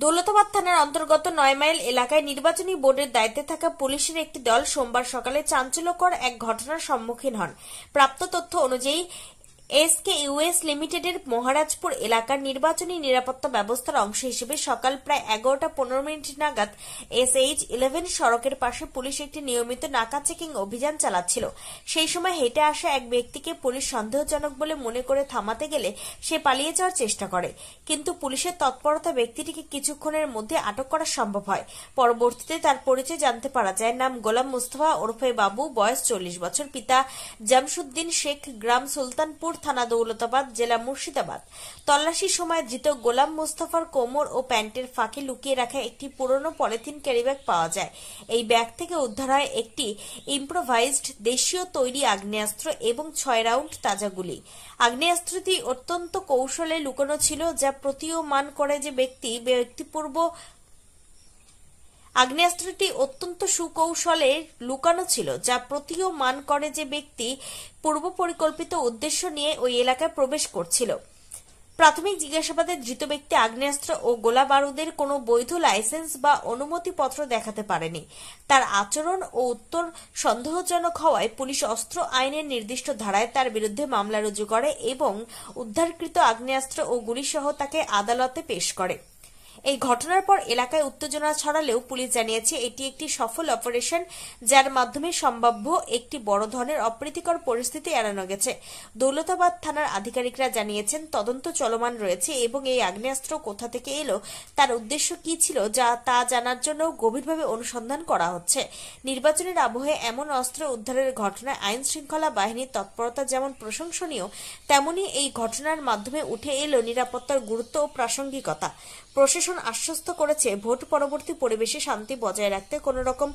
দৌলতাবাদ থানার অন্তর্গত ৯ মাইল এলাকায় নির্বাচনী বোর্ডের দায়িত্বে থাকা পুলিশের একটি দল সোমবার সকালে চাঞ্চল্যকর এক ঘটনার সম্মুখীন হন। প্রাপ্ত তথ্য অনুযায়ী এসকেইউএস লিমিটেডের মহারাজপুর এলাকার নির্বাচনী নিরাপত্তা ব্যবস্থার অংশ হিসেবে সকাল প্রায় 11:15 নাগাদ SH-11 সড়কের পাশে পুলিশ একটি নিয়মিত নাকা চেকিং অভিযান চালাচ্ছিল। সেই সময় হেঁটে আসা এক ব্যক্তিকে পুলিশ সন্দেহজনক বলে মনে করে থামাতে গেলে সে পালিয়ে যাওয়ার চেষ্টা করে, কিন্তু পুলিশের তৎপরতা ব্যক্তিটিকে কিছুক্ষণের মধ্যে আটক করা সম্ভব হয়। পরবর্তীতে তার পরিচয় জানতে পারা যায়। নাম গোলাম মুস্তফা ওরফে বাবু, বয়স 40 বছর, পিতা জামসুদ্দিন শেখ, গ্রাম সুলতানপুর, থানা দৌলতাবাদ, জেলা মুর্শিদাবাদ। তল্লাশির সময় ধৃত গোলাম মুস্তফার কোমর ও প্যান্টের ফাঁকে লুকিয়ে রাখা একটি পুরনো পলিথিন ক্যারিব্যাগ পাওয়া যায়। এই ব্যাগ থেকে উদ্ধার হয় একটি ইম্প্রোভাইজড দেশীয় তৈরি আগ্নেয়াস্ত্র এবং 6 রাউন্ড তাজা গুলি। আগ্নেয়াস্ত্রটি অত্যন্ত কৌশলে লুকানো ছিল, যা প্রতীয়মান করে যে আগ্নেয়াস্ত্রটি অত্যন্ত সুকৌশলে লুকানো ছিল, যা প্রতীয়মান করে যে ব্যক্তি পূর্ব পরিকল্পিত উদ্দেশ্য নিয়ে ওই এলাকায় প্রবেশ করছিল। প্রাথমিক জিজ্ঞাসাবাদে ধৃত ব্যক্তি আগ্নেয়াস্ত্র ও গোলা বারুদের কোনো বৈধ লাইসেন্স বা অনুমতিপত্র দেখাতে পারেনি। তার আচরণ ও উত্তর সন্দেহজনক হওয়ায় পুলিশ অস্ত্র আইনের নির্দিষ্ট ধারায় তার বিরুদ্ধে মামলা রুজু করে এবং উদ্ধারকৃত আগ্নেয়াস্ত্র ও গুলিসহ তাকে আদালতে পেশ করে। এই ঘটনার পর এলাকায় উত্তেজনা ছড়ালেও পুলিশ জানিয়েছে এটি একটি সফল অপারেশন, যার মাধ্যমে সম্ভাব্য একটি বড় ধরনের অপ্রীতিকর পরিস্থিতি এড়ানো গেছে। দৌলতাবাদ থানার আধিকারিকরা জানিয়েছেন তদন্ত চলমান রয়েছে এবং এই আগ্নেয়াস্ত্র কোথা থেকে এলো, তার উদ্দেশ্য কি ছিল তা জানার জন্য গভীরভাবে অনুসন্ধান করা হচ্ছে। নির্বাচনের আবহে এমন অস্ত্র উদ্ধারের ঘটনায় আইন শৃঙ্খলা বাহিনীর তৎপরতা যেমন প্রশংসনীয়, তেমনি এই ঘটনার মাধ্যমে উঠে এলো নিরাপত্তার গুরুত্ব ও প্রাসঙ্গিকতা। প্রশাসন আশ্বস্ত করেছে ভোট পরবর্তী পরিবেশে শান্তি বজায় রাখতে কোনো রকম